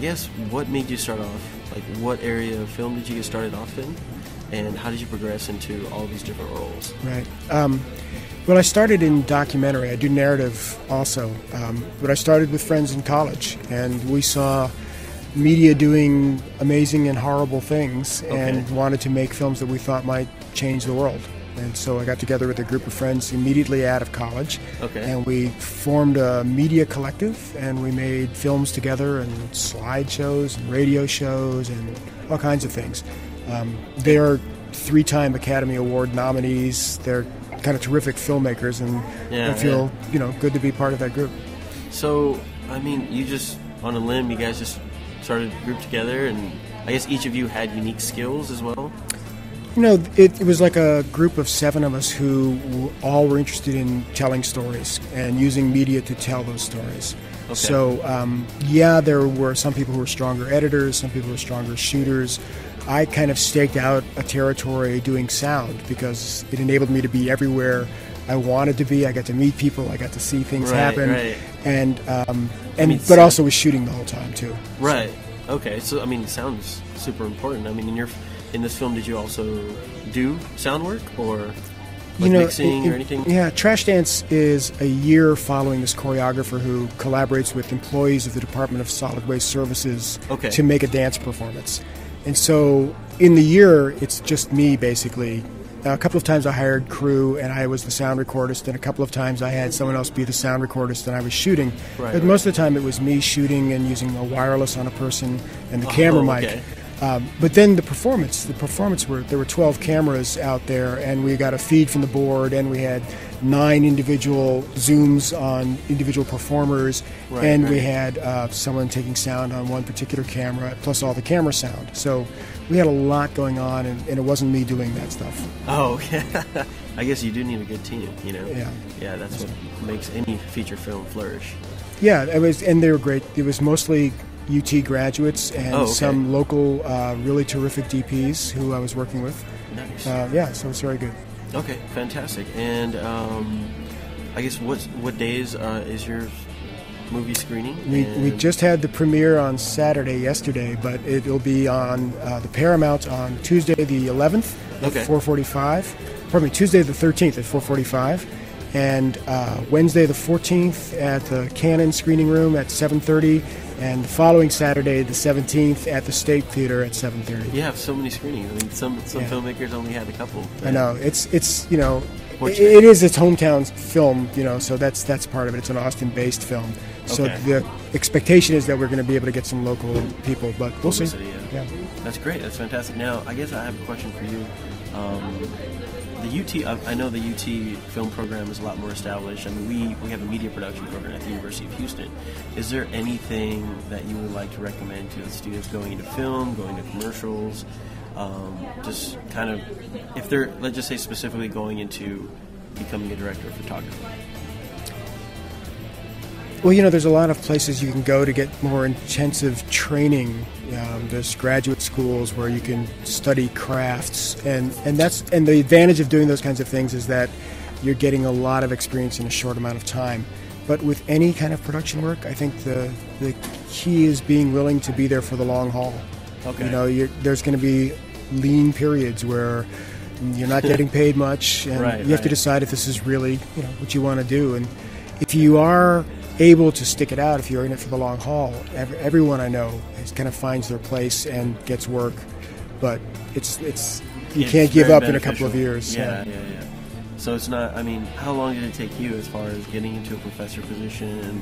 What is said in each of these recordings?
guess, what made you start off? Like, what area of film did you get started off in? And how did you progress into all these different roles? Right. Well, I started in documentary. I do narrative also. But I started with friends in college, and we saw media doing amazing and horrible things, and wanted to make films that we thought might change the world. And so I got together with a group of friends immediately out of college, and we formed a media collective, and we made films together and slideshows and radio shows and all kinds of things. They are 3-time Academy Award nominees. They're kind of terrific filmmakers, and I feel good to be part of that group. So, I mean, you just, on a limb, you guys just started a group together, and I guess each of you had unique skills as well? It was like a group of 7 of us who all were interested in telling stories and using media to tell those stories. So, there were some people who were stronger editors, some people who were stronger shooters. I kind of staked out a territory doing sound because it enabled me to be everywhere I wanted to be. I got to meet people, I got to see things happen, and but also was shooting the whole time too. Right. So. Okay. So I mean, sound's super important. I mean, in this film, did you also do sound work or mixing or anything? Yeah, Trash Dance is a year following this choreographer who collaborates with employees of the Department of Solid Waste Services to make a dance performance. And so in the year, it's just me, basically. A couple of times I hired crew, and I was the sound recordist, and a couple of times I had someone else be the sound recordist, and I was shooting. But most of the time it was me shooting and using a wireless on a person and the camera mic. But then there were 12 cameras out there, and we got a feed from the board, and we had 9 individual zooms on individual performers, we had someone taking sound on one particular camera, plus all the camera sound. So we had a lot going on, and it wasn't me doing that stuff. Oh, yeah. I guess you do need a good team, Yeah. Yeah, that's what makes any feature film flourish. Yeah, and they were great. It was mostly UT graduates and some local really terrific DPs who I was working with. Nice. So it's very good. Okay, fantastic. And I guess what days is your movie screening? We just had the premiere on Saturday yesterday, but it'll be on the Paramount on Tuesday the 11th at 4:45. Pardon me, Tuesday the 13th at 4:45. And Wednesday the 14th at the Cain screening room at 7:30. And the following Saturday, the 17th, at the State Theater at 7:30. You have so many screenings. I mean, some filmmakers only had a couple. I know. It is its hometown film, so that's part of it. It's an Austin-based film. So the expectation is that we're going to be able to get some local people, but we'll see. Yeah. That's great. That's fantastic. Now, I guess I have a question for you. The UT, I know the UT film program is a lot more established. I mean, we have a media production program at the University of Houston. Is there anything that you would like to recommend to the students going into film, going to commercials, just kind of, if they're, let's just say specifically going into becoming a director of photography? Well, there's a lot of places you can go to get more intensive training. There's graduate schools where you can study crafts, and the advantage of doing those kinds of things is that you're getting a lot of experience in a short amount of time. But with any kind of production work, I think the key is being willing to be there for the long haul. There's going to be lean periods where you're not getting paid much, and you have to decide if this is really what you want to do. And if you are able to stick it out, if you're in it for the long haul, everyone I know kind of finds their place and gets work, but you can't give up in a couple of years. Yeah. So it's not, I mean, how long did it take you as far as getting into a professor position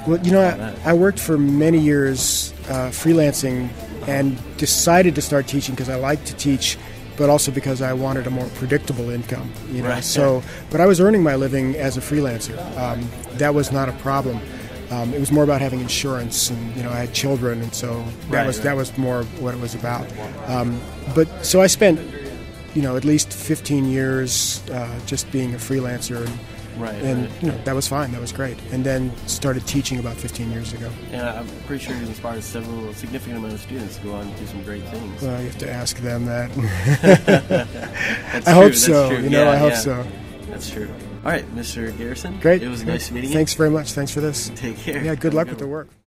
Well, I worked for many years freelancing and decided to start teaching because I like to teach, but also because I wanted a more predictable income, But I was earning my living as a freelancer. That was not a problem. It was more about having insurance, and I had children, and so that was more what it was about. But so I spent, at least 15 years just being a freelancer, and that was fine. That was great. And then started teaching about 15 years ago. Yeah, I'm pretty sure you inspired a significant amount of students to go on and do some great things. Well, you have to ask them that. I hope so. I hope so. That's true. All right, Mr. Garrison. Great. It was nice meeting you. Thanks very much. Thanks for this. Take care. Yeah, good luck with the work.